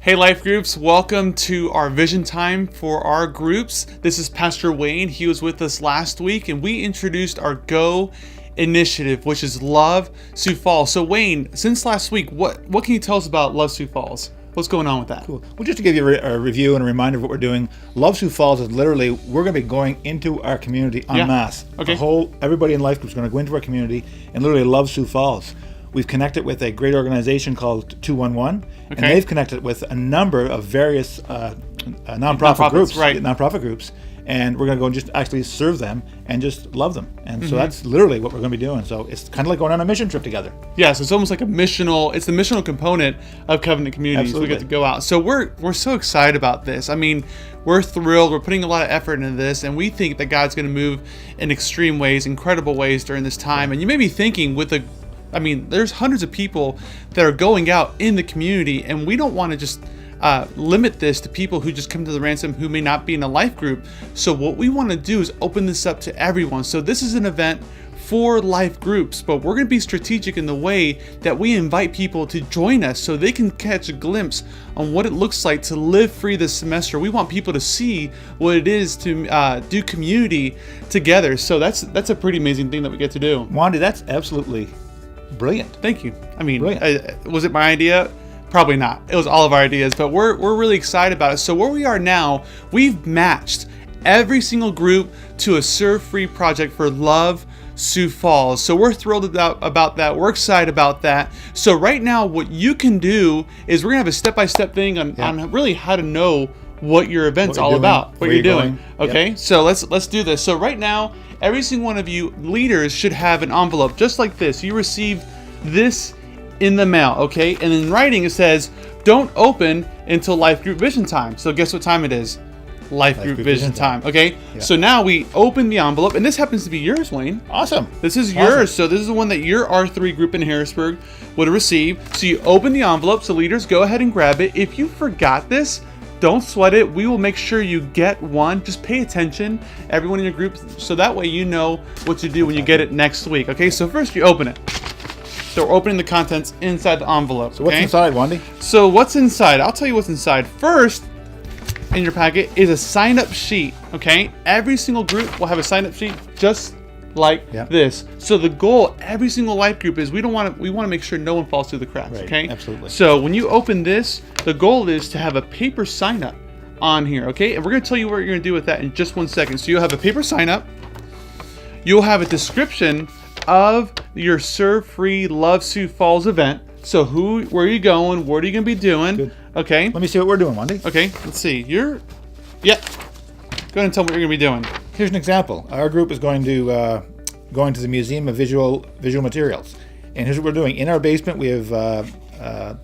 Hey Life Groups, welcome to our vision time for our groups. This is Pastor Wayne. He was with us last week and we introduced our Go initiative, which is Love Sioux Falls. So Wayne, since last week, what can you tell us about Love Sioux Falls? What's going on with that? Cool. Well, just to give you a review and a reminder of what we're doing, Love Sioux Falls is literally, we're going to be going into our community en masse. Okay. Everybody in Life Group is going to go into our community and literally love Sioux Falls. We've connected with a great organization called 211, and they've connected with a number of various nonprofit groups, and we're going to go and just actually serve them and just love them. And so that's literally what we're going to be doing. So it's kind of like going on a mission trip together. Yeah, so it's almost like it's the missional component of Covenant Communities. Absolutely. We get to go out. So we're so excited about this. I mean, we're thrilled. We're putting a lot of effort into this, and we think that God's going to move in extreme ways, incredible ways during this time. And you may be thinking there's hundreds of people that are going out in the community, and we don't want to just limit this to people who just come to the ransom who may not be in a life group. So what we want to do is open this up to everyone. So this is an event for life groups, but we're going to be strategic in the way that we invite people to join us so they can catch a glimpse on what it looks like to live free this semester. We want people to see what it is to do community together. So that's a pretty amazing thing that we get to do. Wandy, that's absolutely brilliant. Thank you. I mean, was it my idea? Probably not. It was all of our ideas, but we're really excited about it. So where we are now, we've matched every single group to a serve-free project for Love Sioux Falls. So we're thrilled about that. We're excited about that. So right now, what you can do is we're gonna have a step-by-step thing on really how to know what your event's all about, what you're doing. Okay, so let's do this. So right now, every single one of you leaders should have an envelope just like this. You receive this in the mail, okay? And in writing it says, don't open until Life Group Vision time. So guess what time it is? Life Group Vision time, okay? Yeah. So now we open the envelope, and this happens to be yours, Wayne. Awesome. This is yours. So this is the one that your R3 group in Harrisburg would receive. So you open the envelope, so leaders, go ahead and grab it. If you forgot this, don't sweat it. We will make sure you get one. Just pay attention, everyone in your group, so that way you know what to do when you get it next week. Okay, so first you open it. So we're opening the contents inside the envelope. So what's inside, Wandy? So what's inside? I'll tell you what's inside. First, in your packet is a sign-up sheet. Okay, every single group will have a sign-up sheet just like this. So the goal, every single life group is we want to make sure no one falls through the cracks. Right, okay, absolutely. So when you open this, the goal is to have a paper sign up on here. Okay, and we're going to tell you what you're going to do with that in just 1 second. So you'll have a paper sign up. You'll have a description of your Serve Free Love Sioux Falls event. So where are you going? What are you going to be doing? Good. Okay. Let me see what we're doing, Wandy. Okay. Let's see. Go ahead and tell me what you're going to be doing. Here's an example. Our group is going to the Museum of Visual Materials, and here's what we're doing. In our basement, we have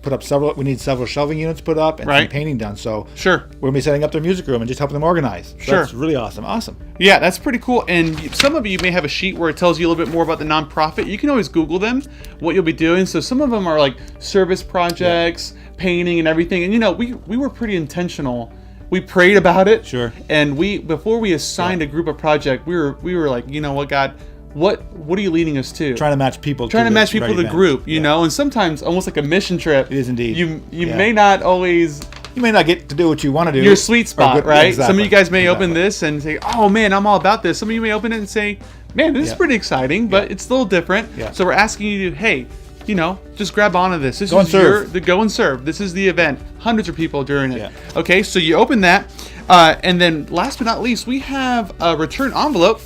put up several. We need several shelving units put up and some painting done. So we're gonna be setting up their music room and just helping them organize. So that's really awesome. Awesome. Yeah, that's pretty cool. And some of you may have a sheet where it tells you a little bit more about the nonprofit. You can always Google them, what you'll be doing. So some of them are like service projects, painting, and everything. And we were pretty intentional. We prayed about it. Sure. And before we assigned a group of project, we were like, you know what, God, what are you leading us to? Trying to match people to the group, you know, and sometimes almost like a mission trip. It is indeed. You may not always. You may not get to do what you want to do. Your sweet spot, right? Exactly. Some of you guys may open this and say, "Oh man, I'm all about this." Some of you may open it and say, "Man, this is pretty exciting," but it's a little different. Yeah. So we're asking you to, hey, just grab onto this. This is go and serve. This is the event. Hundreds of people during it. Yeah. Okay, so you open that, and then last but not least, we have a return envelope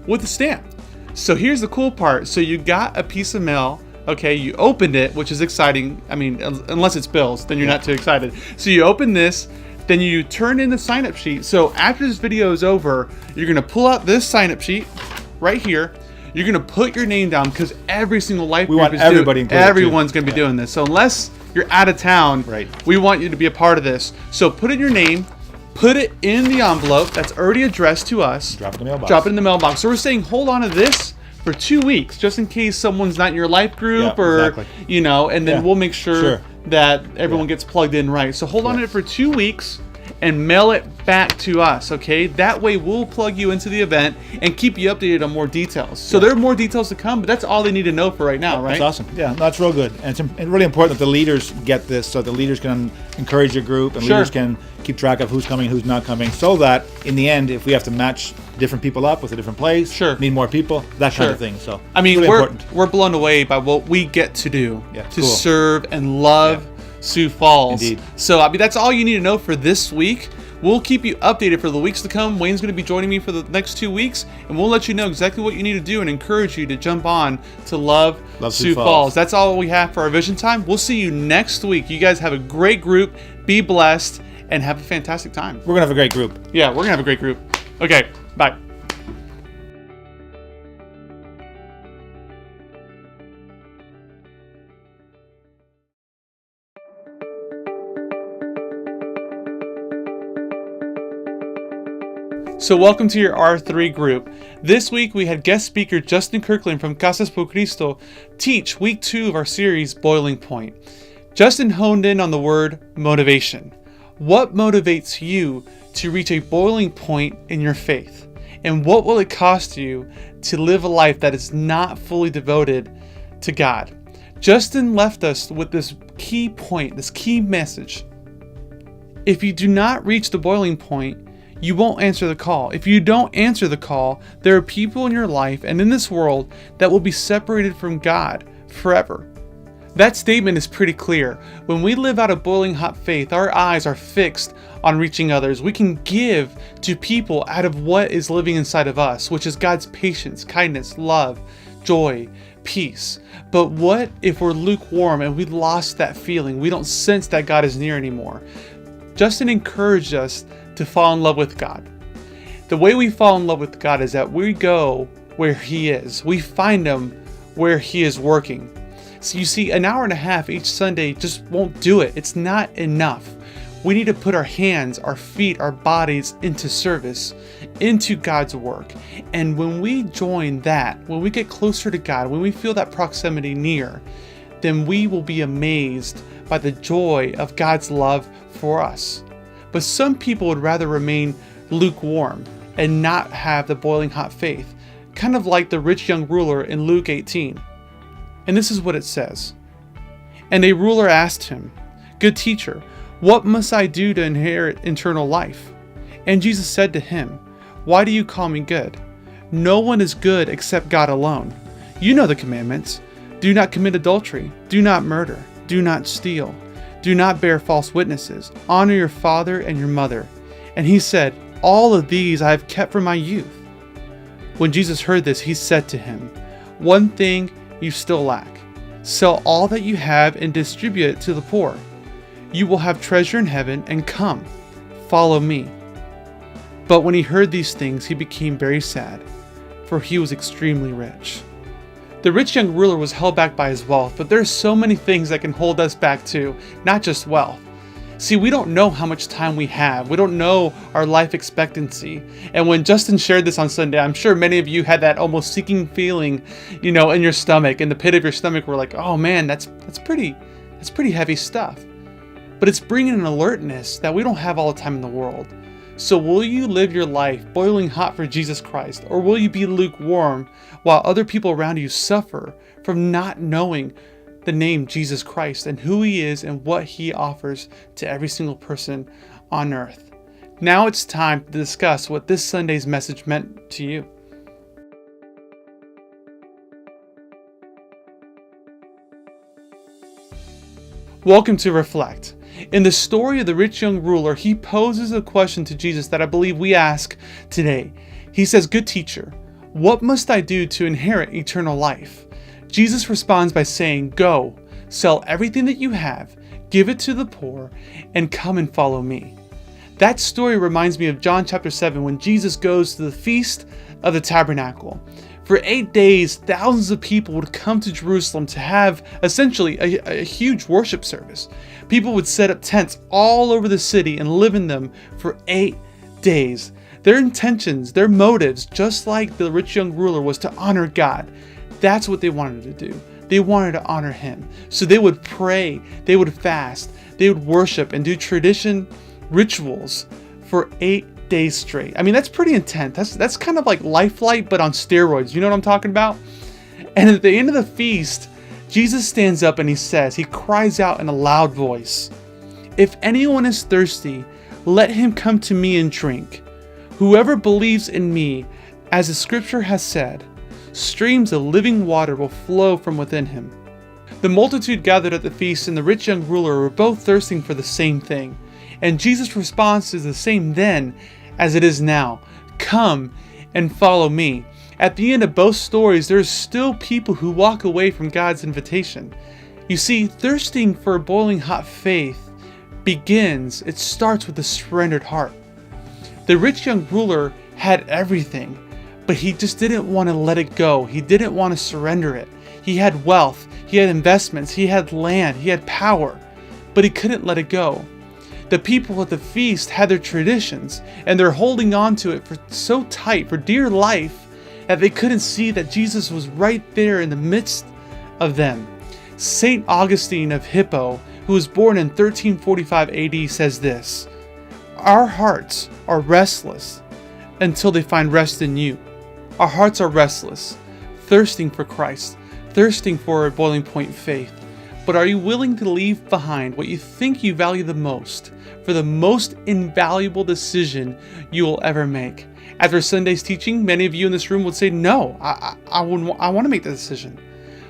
with a stamp. So here's the cool part. So you got a piece of mail. Okay, you opened it, which is exciting. I mean, unless it's bills, then you're not too excited. So you open this, then you turn in the sign-up sheet. So after this video is over, you're gonna pull out this sign-up sheet right here. You're gonna put your name down because every single life group everyone's gonna be doing this. So unless you're out of town, we want you to be a part of this. So put in your name, put it in the envelope that's already addressed to us. Drop it in the mailbox. Drop it in the mailbox. So we're saying hold on to this for 2 weeks, just in case someone's not in your life group and then we'll make sure that everyone gets plugged in right. So hold on to it for 2 weeks. and mail it back to us, okay? That way we'll plug you into the event and keep you updated on more details. So there are more details to come, but that's all they need to know for right now, right? That's awesome. Yeah, that's real good. And it's really important that the leaders get this, so the leaders can encourage your group, and leaders can keep track of who's coming, who's not coming, so that in the end, if we have to match different people up with a different place, need more people, that kind of thing. So I mean, we're blown away by what we get to do, to serve and love Sioux Falls. Indeed. So, I mean, that's all you need to know for this week. We'll keep you updated for the weeks to come. Wayne's going to be joining me for the next 2 weeks, and we'll let you know exactly what you need to do and encourage you to jump on to love Sioux Falls. That's all we have for our Vision Time. We'll see you next week. You guys have a great group. Be blessed and have a fantastic time. We're going to have a great group. Yeah, we're going to have a great group. Okay, bye. So welcome to your R3 group. This week we had guest speaker Justin Kirkland from Casas por Cristo teach week 2 of our series, Boiling Point. Justin honed in on the word motivation. What motivates you to reach a boiling point in your faith? And what will it cost you to live a life that is not fully devoted to God? Justin left us with this key point, this key message. If you do not reach the boiling point, you won't answer the call. If you don't answer the call, there are people in your life and in this world that will be separated from God forever. That statement is pretty clear. When we live out a boiling hot faith, our eyes are fixed on reaching others. We can give to people out of what is living inside of us, which is God's patience, kindness, love, joy, peace. But what if we're lukewarm and we lost that feeling? We don't sense that God is near anymore. Justin encouraged us to fall in love with God. The way we fall in love with God is that we go where He is. We find Him where He is working. So you see, an hour and a half each Sunday just won't do it. It's not enough. We need to put our hands, our feet, our bodies into service, into God's work. And when we join that, when we get closer to God, when we feel that proximity near, then we will be amazed by the joy of God's love for us. But some people would rather remain lukewarm and not have the boiling hot faith, kind of like the rich young ruler in Luke 18. And this is what it says. And a ruler asked him, "Good teacher, what must I do to inherit eternal life?" And Jesus said to him, "Why do you call me good? No one is good except God alone. You know the commandments. Do not commit adultery. Do not murder. Do not steal. Do not bear false witnesses. Honor your father and your mother." And he said, "All of these I have kept from my youth." When Jesus heard this, he said to him, "One thing you still lack. Sell all that you have and distribute it to the poor. You will have treasure in heaven, and come, follow me." But when he heard these things, he became very sad, for he was extremely rich. The rich young ruler was held back by his wealth, but there are so many things that can hold us back too, not just wealth. See, we don't know how much time we have. We don't know our life expectancy. And when Justin shared this on Sunday, I'm sure many of you had that almost sinking feeling, in your stomach, in the pit of your stomach. We're like, oh man, that's pretty heavy stuff. But it's bringing an alertness that we don't have all the time in the world. So will you live your life boiling hot for Jesus Christ, or will you be lukewarm while other people around you suffer from not knowing the name Jesus Christ and who He is and what He offers to every single person on earth? Now it's time to discuss what this Sunday's message meant to you. Welcome to Reflect. In the story of the rich young ruler, he poses a question to Jesus that I believe we ask today. He says, "Good teacher, what must I do to inherit eternal life?" Jesus responds by saying, "Go, sell everything that you have, give it to the poor, and come and follow me." That story reminds me of John chapter 7 when Jesus goes to the Feast of the Tabernacle. For 8 days, thousands of people would come to Jerusalem to have essentially a huge worship service. People would set up tents all over the city and live in them for 8 days. Their intentions, their motives, just like the rich young ruler, was to honor God. That's what they wanted to do. They wanted to honor Him. So they would pray, they would fast, they would worship and do tradition rituals for 8 days straight. I mean, that's pretty intense. That's kind of like Life Light, but on steroids. You know what I'm talking about? And at the end of the feast, Jesus stands up and he cries out in a loud voice, "If anyone is thirsty, let him come to me and drink. Whoever believes in me, as the scripture has said, streams of living water will flow from within him." The multitude gathered at the feast and the rich young ruler were both thirsting for the same thing. And Jesus' response is the same then as it is now. "Come and follow me." At the end of both stories, there's still people who walk away from God's invitation. You see, thirsting for a boiling hot faith it starts with a surrendered heart. The rich young ruler had everything, but he just didn't want to let it go. He didn't want to surrender it. He had wealth, he had investments, he had land, he had power, but he couldn't let it go. The people at the feast had their traditions, and they're holding on to it so tight, for dear life, that they couldn't see that Jesus was right there in the midst of them. St. Augustine of Hippo, who was born in 1345 AD, says this: "Our hearts are restless until they find rest in you." Our hearts are restless, thirsting for Christ, thirsting for a boiling point faith. But are you willing to leave behind what you think you value the most for the most invaluable decision you will ever make? After Sunday's teaching, many of you in this room would say, "No, I want to make the decision."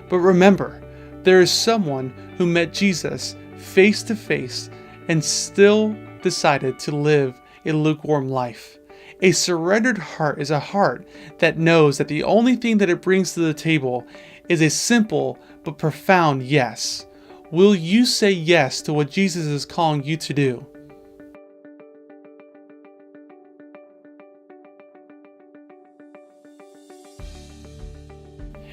But remember, there is someone who met Jesus face to face and still decided to live a lukewarm life. A surrendered heart is a heart that knows that the only thing that it brings to the table is a simple but profound yes. Will you say yes to what Jesus is calling you to do?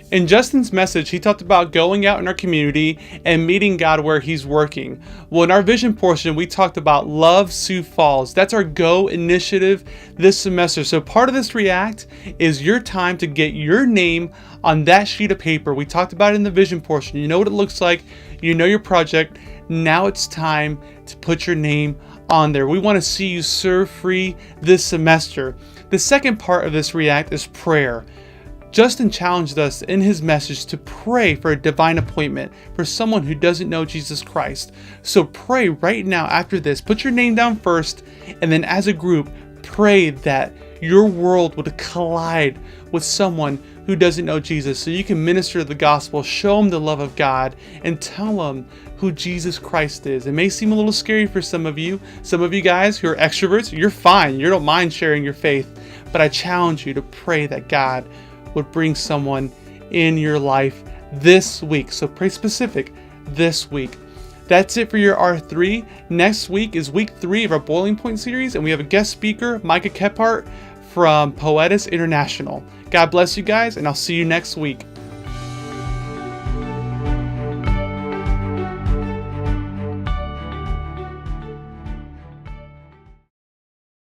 In Justin's message, he talked about going out in our community and meeting God where he's working. Well, in our vision portion, we talked about Love Sioux Falls. That's our Go initiative this semester. So part of this React is your time to get your name on that sheet of paper. We talked about it in the vision portion. You know what it looks like. You know your project. Now it's time to put your name on there. We want to see you serve free this semester. The second part of this React is prayer. Justin challenged us in his message to pray for a divine appointment for someone who doesn't know Jesus Christ. So pray right now after this. Put your name down first, and then as a group, pray that your world would collide with someone who doesn't know Jesus, so you can minister the gospel, show them the love of God, and tell them who Jesus Christ is. It may seem a little scary for some of you. Some of you guys who are extroverts, you're fine. You don't mind sharing your faith. But I challenge you to pray that God would bring someone in your life this week. So pray specific this week. That's it for your R3. Next week is week 3 of our Boiling Point series, and we have a guest speaker, Micah Kephart from Poetis International. God bless you guys, and I'll see you next week.